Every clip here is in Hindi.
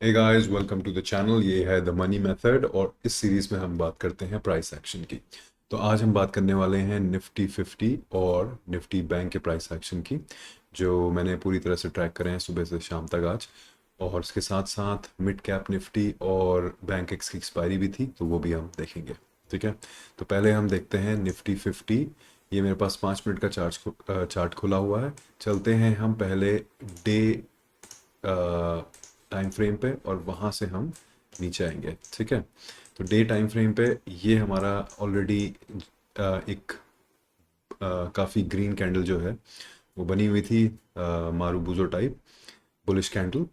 Hey guys, welcome to the channel. ये है द मनी मेथड और इस सीरीज़ में हम बात करते हैं प्राइस एक्शन की। तो आज हम बात करने वाले हैं निफ्टी 50 और निफ्टी बैंक के प्राइस एक्शन की, जो मैंने पूरी तरह से ट्रैक करे हैं सुबह से शाम तक आज। और उसके साथ साथ मिड कैप निफ्टी और बैंक एक्स की एक्सपायरी भी थी, तो वो भी हम देखेंगे। ठीक है, तो पहले हम देखते हैं निफ्टी 50। ये मेरे पास 5 मिनट का चार्ट खुला हुआ है। चलते हैं हम पहले डे टाइम फ्रेम पे और वहाँ से हम नीचे आएंगे। ठीक है, तो डे टाइम फ्रेम पे ये हमारा ऑलरेडी एक काफ़ी ग्रीन कैंडल जो है वो बनी हुई थी, मारूबुजो टाइप बुलिश कैंडल।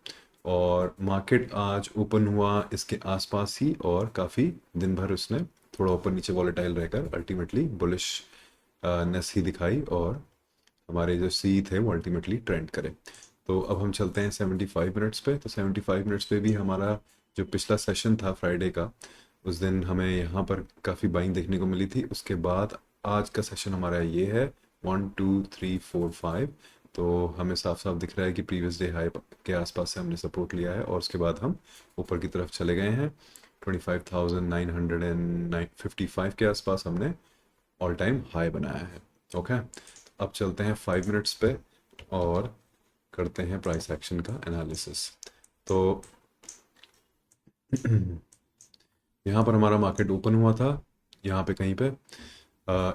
और मार्केट आज ओपन हुआ इसके आसपास ही और काफ़ी दिन भर उसने थोड़ा ऊपर नीचे वॉलेटाइल रहकर अल्टीमेटली बुलिश नेस ही दिखाई और हमारे जो सी थे वो अल्टीमेटली ट्रेंड करे। तो अब हम चलते हैं 75 मिनट्स पे। तो 75 मिनट्स पे भी हमारा जो पिछला सेशन था फ्राइडे का, उस दिन हमें यहाँ पर काफ़ी बाइंग देखने को मिली थी। उसके बाद आज का सेशन हमारा ये है 1 2 3 4 5। तो हमें साफ साफ दिख रहा है कि प्रीवियस डे हाई के आसपास से हमने सपोर्ट लिया है और उसके बाद हम ऊपर की तरफ चले गए हैं। 25,955 के आसपास हमने ऑल टाइम हाई बनाया है। ओके, अब चलते हैं 5 मिनट्स पे और करते हैं प्राइस एक्शन का एनालिसिस। तो यहाँ पर हमारा मार्केट ओपन हुआ था, यहाँ पे कहीं पे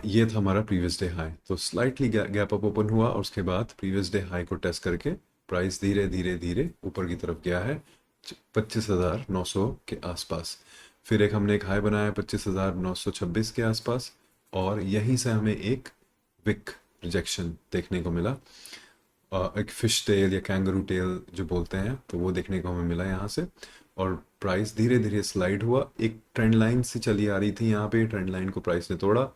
ये था हमारा प्रीवियस डे हाई। तो स्लाइटली गैप अप ओपन हुआ और उसके बाद प्रीवियस डे हाई को टेस्ट करके प्राइस धीरे धीरे धीरे ऊपर की तरफ गया है 25,900 के आसपास। फिर हमने एक हाई बनाया 25,926 के आसपास और यहीं से हमें एक विक रिजेक्शन देखने को मिला। एक फिश टेल या कैंगरू टेल जो बोलते हैं, तो वो देखने को हमें मिला यहाँ से। और प्राइस धीरे धीरे स्लाइड हुआ, एक ट्रेंड लाइन से चली आ रही थी यहाँ पे, ट्रेंड लाइन को प्राइस ने तोड़ा।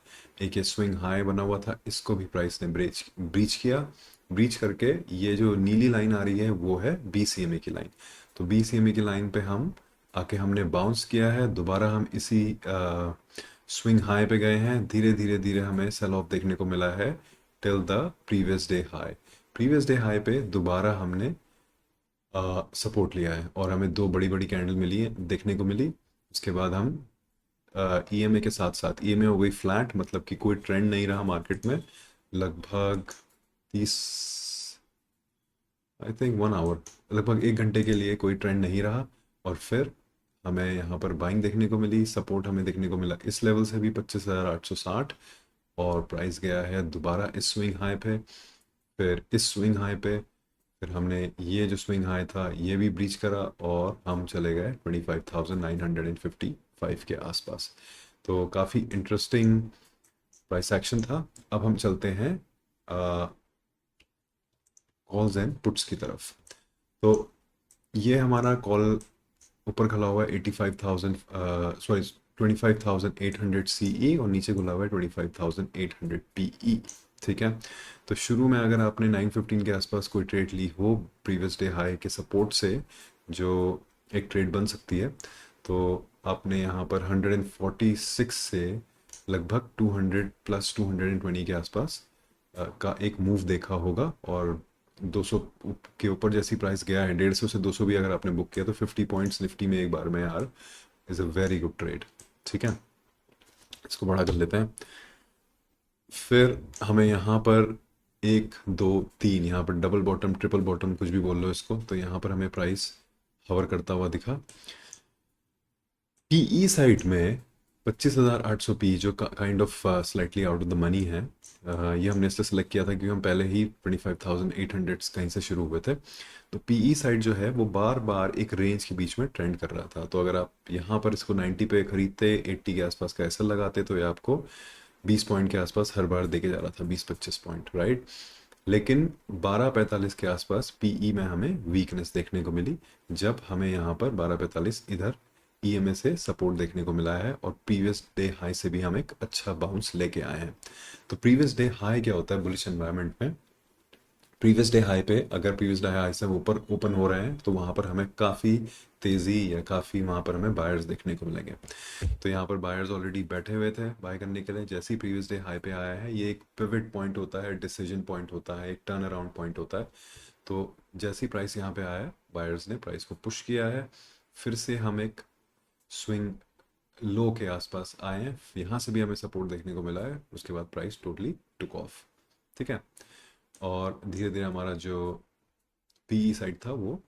एक ये स्विंग हाई बना हुआ था, इसको भी प्राइस ने ब्रीच ब्रीच किया। ब्रीच करके ये जो नीली लाइन आ रही है वो है BCME की लाइन। तो BCME की लाइन पे हम आके हमने बाउंस किया है, दोबारा हम इसी स्विंग हाई पे गए हैं। धीरे धीरे धीरे हमें सेल ऑफ देखने को मिला है till the previous day high. Previous day high पे दोबारा हमने सपोर्ट लिया है और हमें दो बड़ी बड़ी कैंडल मिली है देखने को मिली। उसके बाद हम EMA के साथ साथ EMA हो गई फ्लैट, मतलब कि कोई ट्रेंड नहीं रहा मार्केट में लगभग 30, आई थिंक 1 आवर, लगभग 1 घंटे के लिए कोई ट्रेंड नहीं रहा। और फिर हमें यहाँ पर बाइंग देखने को मिली, सपोर्ट हमें देखने को मिला इस लेवल से भी 25,860। और प्राइस गया है दोबारा इस स्विंग हाई पे, फिर इस स्विंग हाई पे, फिर हमने ये जो स्विंग हाई था ये भी ब्रीच करा और हम चले गए 25,955 के आसपास। तो काफ़ी इंटरेस्टिंग प्राइस एक्शन था। अब हम चलते हैं कॉल्स एंड पुट्स की तरफ। तो ये हमारा कॉल ऊपर खुला हुआ है 85,000, सॉरी 25,800 CE और नीचे खुला हुआ है 25,800 PE। ठीक है, तो शुरू में अगर आपने 915 के आसपास कोई ट्रेड ली हो प्रीवियस डे हाई के सपोर्ट से, जो एक ट्रेड बन सकती है, तो आपने यहाँ पर 146 से लगभग 200 प्लस 220 के आसपास का एक मूव देखा होगा। और 200 के ऊपर जैसी प्राइस गया है, 150 से 200 भी अगर आपने बुक किया तो 50 पॉइंट्स निफ्टी में एक बार में यार is a very good trade. ठीक है, इसको बड़ा कर लेते हैं। फिर हमें यहाँ पर 1 2 3, यहाँ पर डबल बॉटम ट्रिपल बॉटम कुछ भी बोल लो इसको, तो यहाँ पर हमें प्राइस हवर करता हुआ दिखा। PE साइड में 25,800 पी, जो kind of slightly out of the money है। ये हमने इसलिए सेलेक्ट किया था क्योंकि हम पहले ही 25,800 कहीं से शुरू हुए थे। तो PE साइड जो है वो बार बार एक रेंज के बीच में ट्रेंड कर रहा था। तो अगर आप यहाँ पर इसको 90 पे खरीदते, 80 के आसपास का ऐसा लगाते, तो ये आपको 20 पॉइंट के आसपास हर बार देके जा रहा था, 20-25 पॉइंट, राइट। लेकिन 12:45 के आसपास PE में हमें वीकनेस देखने को मिली, जब हमें यहाँ पर 12:45 इधर EMA से सपोर्ट देखने को मिला है और प्रीवियस डे हाई से भी हम एक अच्छा बाउंस लेके आए हैं। तो प्रीवियस डे हाई क्या होता है बुलिश एनवायरनमेंट में? प्रीवियस डे हाई पे अगर प्रीवियस डे हाई से हम ऊपर ओपन हो रहे हैं तो वहाँ पर हमें काफ़ी तेज़ी या काफ़ी वहाँ पर हमें बायर्स देखने को मिलेंगे। तो यहाँ पर बायर्स ऑलरेडी बैठे हुए थे बाय करने के लिए। जैसे ही प्रीवियस डे हाई पे आया है, ये एक पिवट पॉइंट होता है, डिसीजन पॉइंट होता है, एक टर्न अराउंड पॉइंट होता है। तो जैसी प्राइस यहाँ पे आया, बायर्स ने प्राइस को पुश किया है, फिर से हम एक स्विंग लो के आसपास आए हैं, यहाँ से भी हमें सपोर्ट देखने को मिला है, उसके बाद प्राइस टोटली टुक ऑफ। ठीक है, और धीरे धीरे हमारा जो पीई साइड था वो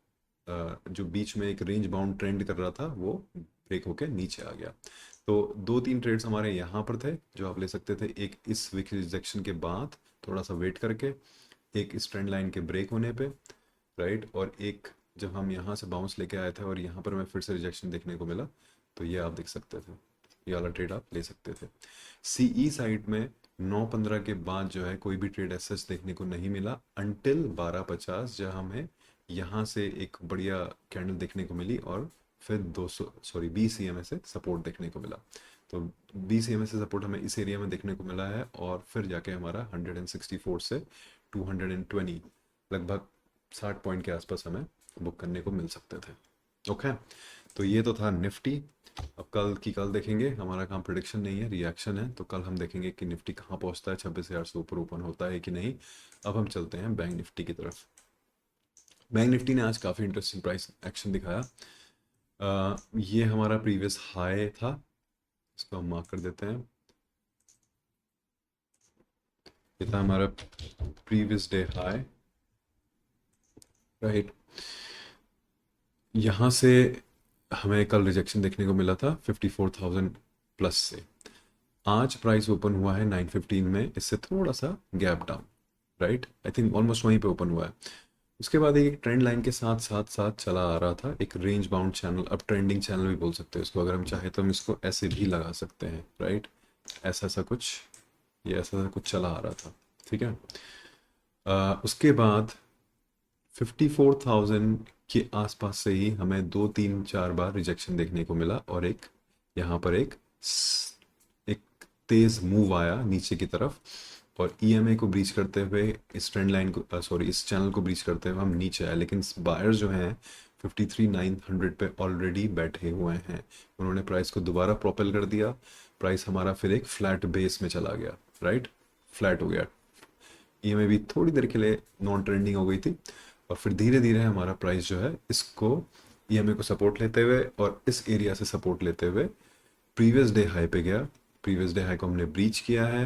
जो बीच में एक रेंज बाउंड ट्रेंड कर रहा था वो ब्रेक होके नीचे आ गया। तो दो तीन ट्रेड्स हमारे यहाँ पर थे जो आप ले सकते थे, एक इस विक रिजेक्शन के बाद थोड़ा सा वेट करके, एक इस ट्रेंड लाइन के ब्रेक होने पे, राइट, और एक जब हम यहाँ से बाउंस लेके आए थे और यहाँ पर हमें फिर से रिजेक्शन देखने को मिला, तो ये आप देख सकते थे, ये वाला ट्रेड आप ले सकते थे। सीई साइड में 9:15 के बाद जो है कोई भी ट्रेड एसेस देखने को नहीं मिला अनटिल 12:50, जहाँ हमें यहाँ से एक बढ़िया कैंडल देखने को मिली और फिर 20 से सपोर्ट देखने को मिला। तो 20 से सपोर्ट हमें इस एरिया में देखने को मिला है, और फिर जाके हमारा 164 से 220 लगभग 60 पॉइंट के आसपास हमें बुक करने को मिल सकते थे। ओके, तो ये तो था निफ्टी। अब कल की कल देखेंगे, हमारा काम प्रिडिक्शन नहीं है, रिएक्शन है, तो कल हम देखेंगे कि निफ्टी कहाँ पहुँचता है, 26,000 से ऊपर ओपन होता है कि नहीं। अब हम चलते हैं बैंक निफ्टी की तरफ। बैंक निफ्टी ने आज काफ़ी इंटरेस्टिंग प्राइस एक्शन दिखाया। ये हमारा प्रीवियस हाई था, इसको हम मार्क कर देते हैं। ये था हमारा प्रीवियस डे हाई, राइट। यहाँ से हमें कल रिजेक्शन देखने को मिला था 54,000 प्लस से। आज प्राइस ओपन हुआ है 9:15 में, इससे थोड़ा सा gap down, right, I think almost वहीं पे ओपन हुआ है। उसके बाद एक ट्रेंड लाइन के साथ साथ साथ चला आ रहा था एक रेंज बाउंड चैनल, अब ट्रेंडिंग चैनल भी बोल सकते हैं इसको, अगर हम चाहे तो हम इसको ऐसे भी लगा सकते हैं, राइट, ऐसा सा कुछ, ये ऐसा सा कुछ चला आ रहा था। ठीक है, उसके बाद 54,000 के आसपास से ही हमें 2 3 4 बार रिजेक्शन देखने को मिला, और एक यहाँ पर एक तेज मूव आया नीचे की तरफ, और ईएमए को ब्रीच करते हुए इस ट्रेंड लाइन को सॉरी इस चैनल को ब्रीच करते हुए हम नीचे आए, लेकिन बायर्स जो हैं 53,900 पे ऑलरेडी बैठे हुए हैं, उन्होंने प्राइस को दोबारा प्रोपेल कर दिया, प्राइस हमारा फिर एक फ्लैट बेस में चला गया, राइट, फ्लैट हो गया। ईएमए भी थोड़ी देर के लिए नॉन ट्रेंडिंग हो गई थी, और फिर धीरे धीरे हमारा प्राइस जो है इसको ईएमए को सपोर्ट लेते हुए और इस एरिया से सपोर्ट लेते हुए प्रीवियस डे हाई पे गया। प्रीवियस डे हाई को हमने ब्रीच किया है,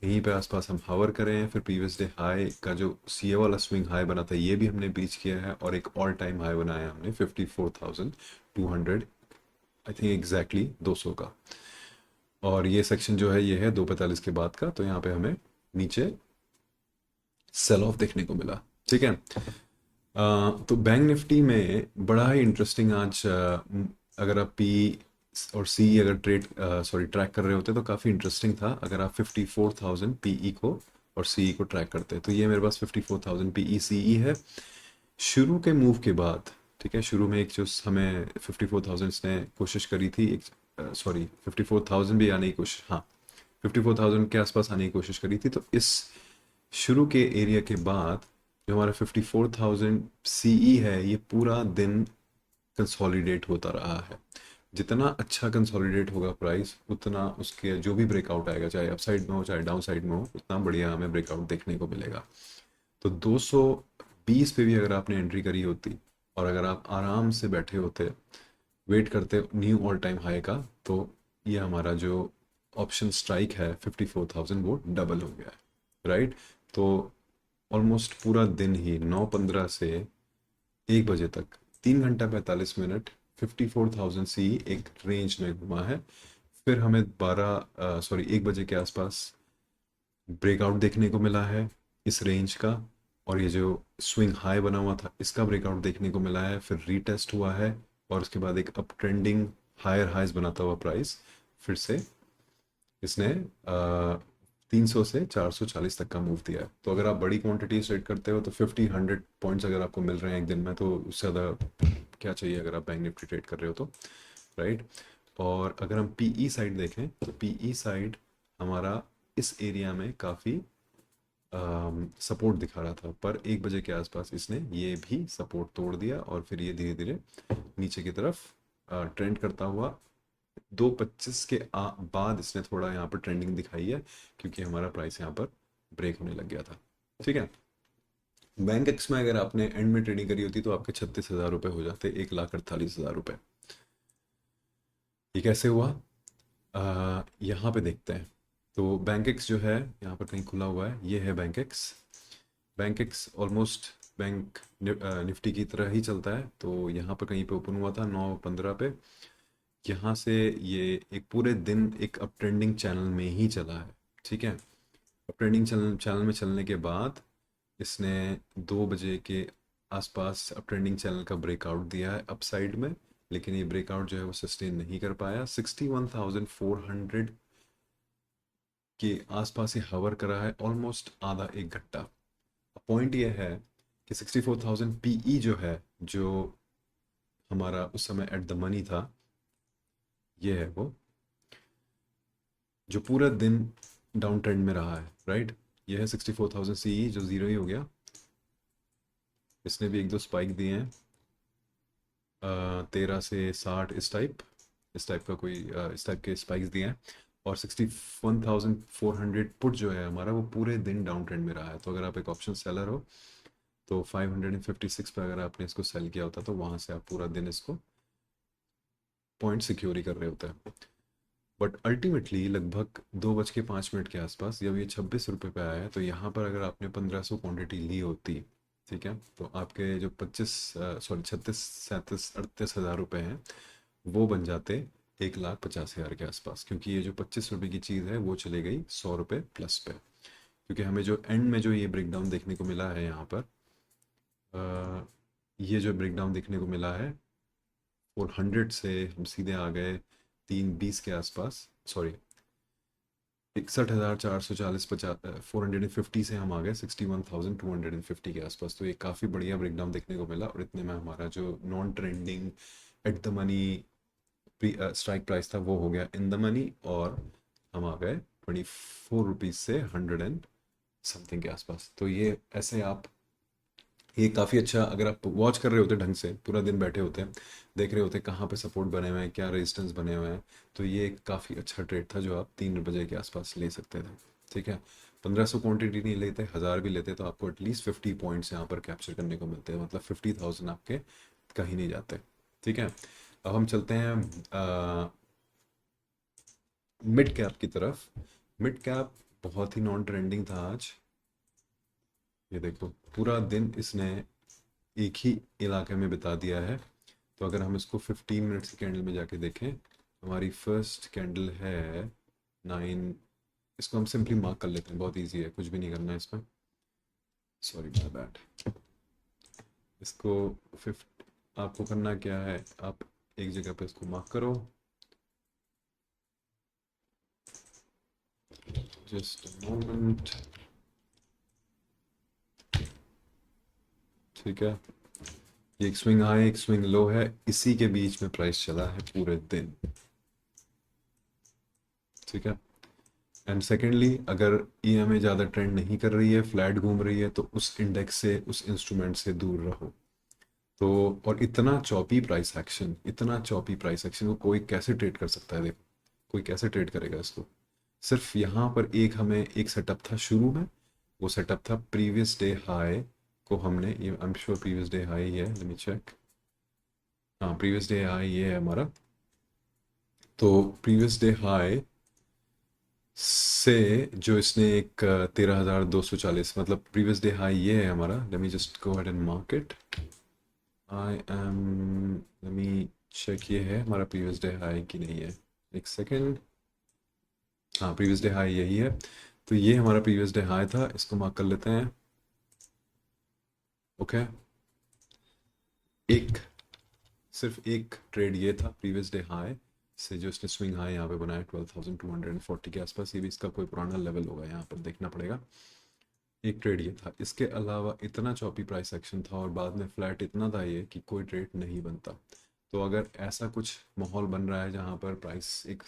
यहीं पे आसपास हम हावर करें हैं, फिर प्रीवियस डे हाई का जो सीए वाला स्विंग हाई बना था ये भी हमने ब्रीच किया है, और एक ऑल टाइम हाई बनाया हमने 54,200, आई थिंक एग्जैक्टली 200 का। और ये सेक्शन जो है ये है 2:45 के बाद का, तो यहाँ पे हमें नीचे सेल ऑफ देखने को मिला। ठीक है, तो बैंक निफ्टी में बड़ा ही इंटरेस्टिंग आज अगर आप पी और सी अगर ट्रैक कर रहे होते तो काफ़ी इंटरेस्टिंग था, अगर आप 54,000 पीई को और सीई को ट्रैक करते। तो ये मेरे पास 54,000 पीई सीई है शुरू के मूव के बाद। ठीक है, शुरू में एक जो हमें 54,000 ने कोशिश करी थी, एक सॉरी 54,000 भी आने की कोशिश, हाँ 54,000 के आसपास आने की कोशिश करी थी, तो इस शुरू के एरिया के बाद जो हमारा 54,000 सीई है ये पूरा दिन कंसोलिडेट होता रहा है। जितना अच्छा कंसोलिडेट होगा प्राइस, उतना उसके जो भी ब्रेकआउट आएगा, चाहे अप साइड में हो चाहे डाउन साइड में हो, उतना बढ़िया हमें ब्रेकआउट देखने को मिलेगा। तो 220 पे भी अगर आपने एंट्री करी होती और अगर आप आराम से बैठे होते वेट करते न्यू ऑल टाइम हाई का, तो ये हमारा जो ऑप्शन स्ट्राइक है 54,000 वो डबल हो गया है, राइट। तो ऑलमोस्ट पूरा दिन ही 9:15 से 1 बजे तक 3 घंटा 45 मिनट 54,000 सी एक रेंज में घुमा है। फिर हमें 1 बजे के आसपास ब्रेकआउट देखने को मिला है इस रेंज का, और ये जो स्विंग हाई बना हुआ था इसका ब्रेकआउट देखने को मिला है, फिर रीटेस्ट हुआ है, और उसके बाद एक अप ट्रेंडिंग हायर हाइज बनाता हुआ प्राइस फिर से इसने 300 से 440 तक का मूव दिया है। तो अगर आप बड़ी क्वांटिटी ट्रेड करते हो तो 50-100 पॉइंट्स अगर आपको मिल रहे हैं एक दिन में, तो उससे ज़्यादा क्या चाहिए अगर आप बैंक निफ्टी ट्रेड कर रहे हो तो, राइट। और अगर हम पीई साइड देखें तो पीई साइड हमारा इस एरिया में काफ़ी सपोर्ट दिखा रहा था, पर 1 बजे के आसपास इसने ये भी सपोर्ट तोड़ दिया, और फिर ये धीरे धीरे नीचे की तरफ ट्रेंड करता हुआ 2:25 के बाद इसने थोड़ा यहाँ पर ट्रेंडिंग दिखाई है, क्योंकि हमारा प्राइस यहाँ पर ब्रेक होने लग गया था। ठीक है, बैंक एक्स में अगर आपने एंड में ट्रेडिंग करी होती तो आपके 36,000 रुपये हो जाते, 1,48,000 रुपये। ये कैसे हुआ? यहाँ पे देखते हैं। तो बैंक एक्स जो है यहाँ पर कहीं खुला हुआ है, ये है bank x. Bank x almost bank Nifty की तरह ही चलता है। तो यहाँ पर कहीं पे ओपन हुआ था 9:15 पे। यहाँ से ये एक पूरे दिन एक अप ट्रेंडिंग चैनल में ही चला है। ठीक है, अप ट्रेंडिंग चैनल चैनल में चलने के बाद इसने 2 बजे के आसपास अप ट्रेंडिंग चैनल का ब्रेकआउट दिया है अपसाइड में, लेकिन ये ब्रेकआउट जो है वो सस्टेन नहीं कर पाया। 61,400 के आसपास ही हवर करा है ऑलमोस्ट आधा एक घंटा। पॉइंट ये है कि 64,000 पीई जो है, जो हमारा उस समय एट द मनी था, ये है वो जो पूरा दिन डाउन ट्रेंड में रहा है, राइट। ये है 64,000 सीई जो ज़ीरो ही हो गया। इसने भी एक दो स्पाइक दिए हैं, 13 से 60 इस टाइप का कोई इस टाइप के स्पाइक्स दिए हैं। और 61,400 पुट जो है हमारा वो पूरे दिन डाउन ट्रेंड में रहा है। तो अगर आप एक ऑप्शन सेलर हो तो 556 पे अगर आपने इसको सेल किया होता तो वहाँ से आप पूरा दिन इसको पॉइंट सिक्योर ही कर रहे होते हैं। बट अल्टीमेटली लगभग 2:05 के आसपास जब ये 26 रुपये पे आया है, तो यहाँ पर अगर आपने 1500 क्वांटिटी ली होती, ठीक है, तो आपके जो 36,37,38,38 हज़ार रुपये हैं वो बन जाते 1,50,000 के आसपास। क्योंकि ये जो 25 रुपये की चीज़ है वो चली गई 100 रुपये प्लस पे। क्योंकि हमें जो एंड में जो ये ब्रेकडाउन देखने को मिला है यहाँ पर, ये जो ब्रेकडाउन देखने को मिला है 400 से हम सीधे आ गए 320 के आसपास, सॉरी 61,440, 450 से हम आ गए 61,250 के आसपास। तो ये काफ़ी बढ़िया ब्रेकडाउन देखने को मिला। और इतने में हमारा जो non trending at the money strike price था वो हो गया इन द मनी, और हम आ गए 24 रुपीज़ से 100 एंड समथिंग के आसपास। तो ये ऐसे आप, ये काफ़ी अच्छा, अगर आप वॉच कर रहे होते ढंग से, पूरा दिन बैठे होते हैं, देख रहे होते कहाँ पे सपोर्ट बने हुए हैं, क्या रेजिस्टेंस बने हुए हैं, तो ये एक काफ़ी अच्छा ट्रेड था जो आप 3 बजे के आसपास ले सकते थे। ठीक है, 1500 क्वांटिटी नहीं लेते, 1000 भी लेते तो आपको एटलीस्ट 50 पॉइंट्स यहाँ पर कैप्चर करने को मिलते हैं, मतलब 50,000 आपके कहीं नहीं जाते। ठीक है, अब हम चलते हैं मिड कैप की तरफ। मिड कैप बहुत ही नॉन ट्रेंडिंग था आज। ये देखो पूरा दिन इसने एक ही इलाके में बिता दिया है। तो अगर हम इसको 15 मिनट्स की कैंडल में जाके देखें, हमारी फर्स्ट कैंडल है 9। इसको हम सिंपली मार्क कर लेते हैं, बहुत इजी है, कुछ भी नहीं करना है इसमें, सॉरी माय बैड। इसको 50, आपको करना क्या है, आप एक जगह पे इसको मार्क करो, जस्ट मोमेंट। ठीक है, ये एक स्विंग हाई एक स्विंग लो है, इसी के बीच में प्राइस चला है पूरे दिन। ठीक है, एंड सेकेंडली अगर ईएमए ज़्यादा ट्रेंड नहीं कर रही है, फ्लैट घूम रही है, तो उस इंडेक्स से, उस इंस्ट्रूमेंट से दूर रहो। तो और इतना चॉपी प्राइस एक्शन, इतना चॉपी प्राइस एक्शन को कोई कैसे ट्रेड कर सकता है? देखो कोई कैसे ट्रेड करेगा इसको? सिर्फ यहाँ पर एक हमें एक सेटअप था शुरू में, वो सेटअप था प्रीवियस डे हाई को हमने, ये I am sure previous day high है, लेट मी चेक। हाँ प्रीवियस डे हाई ये है हमारा। तो प्रीवियस डे हाई से जो इसने एक 13,240, मतलब प्रीवियस डे हाई ये है हमारा। Let me just go ahead and mark it. I am, let me check, ये है हमारा प्रीवियस डे हाई कि नहीं है, एक सेकेंड। हाँ प्रीवियस डे हाई यही है। तो ये हमारा प्रीवियस डे हाई था, इसको मार्क कर लेते हैं। ओके, एक, सिर्फ एक ट्रेड ये था प्रीवियस डे हाई से जो इसने स्विंग हाई यहाँ पे बनाया 12,240 के आसपास। ये भी इसका कोई पुराना लेवल होगा, यहाँ पर देखना पड़ेगा। एक ट्रेड ये था, इसके अलावा इतना चॉपी प्राइस एक्शन था और बाद में फ्लैट इतना था ये कि कोई ट्रेड नहीं बनता। तो अगर ऐसा कुछ माहौल बन रहा है जहाँ पर प्राइस एक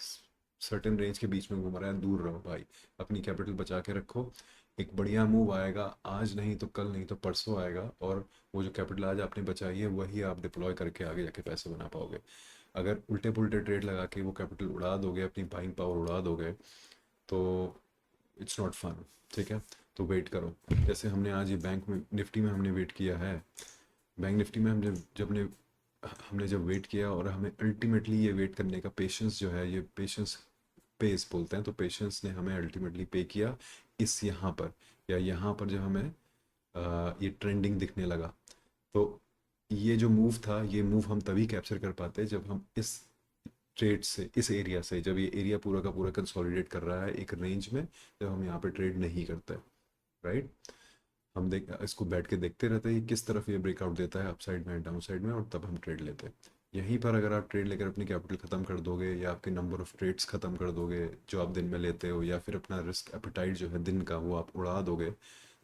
सर्टेन रेंज के बीच में घूम रहा है, दूर रहो भाई, अपनी कैपिटल बचा के रखो। एक बढ़िया मूव आएगा, आज नहीं तो कल, नहीं तो परसों आएगा, और वो जो कैपिटल आज आपने बचाई है वही आप डिप्लॉय करके आगे जाके पैसे बना पाओगे। अगर उल्टे पुल्टे ट्रेड लगा के वो कैपिटल उड़ा दोगे, अपनी बाइंग पावर उड़ा दोगे, तो इट्स नॉट फन। ठीक है, तो वेट करो। जैसे हमने आज ये बैंक में निफ्टी में हमने वेट किया है, बैंक निफ्टी में हम जब ने हमने जब वेट किया और हमें अल्टीमेटली ये वेट करने का पेशेंस जो है, ये पेशेंस पेस बोलते हैं, तो पेशेंस ने हमें अल्टीमेटली पे किया इस यहाँ पर, या यहाँ पर जब हमें ये ट्रेंडिंग दिखने लगा। तो ये जो मूव था, ये मूव हम तभी कैप्चर कर पाते जब हम इस ट्रेड से, इस एरिया से, जब ये एरिया पूरा का पूरा कंसोलिडेट कर रहा है एक रेंज में, जब हम यहाँ पे ट्रेड नहीं करते, राइट। हम देख इसको बैठ के देखते रहते हैं कि किस तरफ ये ब्रेकआउट देता है, अप साइड में डाउन साइड में, और तब हम ट्रेड लेते हैं। यहीं पर अगर आप ट्रेड लेकर अपनी कैपिटल ख़त्म कर दोगे, या आपके नंबर ऑफ ट्रेड्स ख़त्म कर दोगे जो आप दिन में लेते हो, या फिर अपना रिस्क एपिटाइट जो है दिन का वो आप उड़ा दोगे,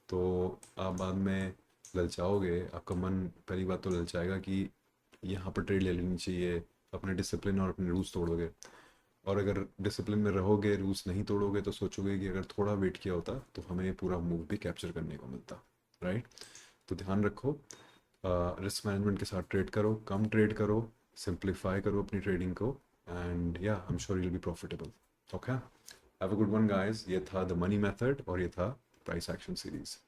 तो आप बाद में ललचाओगे। आपका मन पहली बात तो ललचाएगा कि यहाँ पर ट्रेड ले लेनी चाहिए, अपने डिसिप्लिन और अपने रूल्स तोड़ोगे। और अगर डिसिप्लिन में रहोगे, रूल्स नहीं तोड़ोगे, तो सोचोगे कि अगर थोड़ा वेट किया होता तो हमें पूरा मूव भी कैप्चर करने को मिलता, राइट। तो ध्यान रखो, रिस्क मैनेजमेंट के साथ ट्रेड करो, कम ट्रेड करो, सिंप्लीफाई करो अपनी ट्रेडिंग को, एंड या I am sure you will be profitable. Okay, have a good one guys. ये था द मनी मेथड और ये था प्राइस एक्शन सीरीज।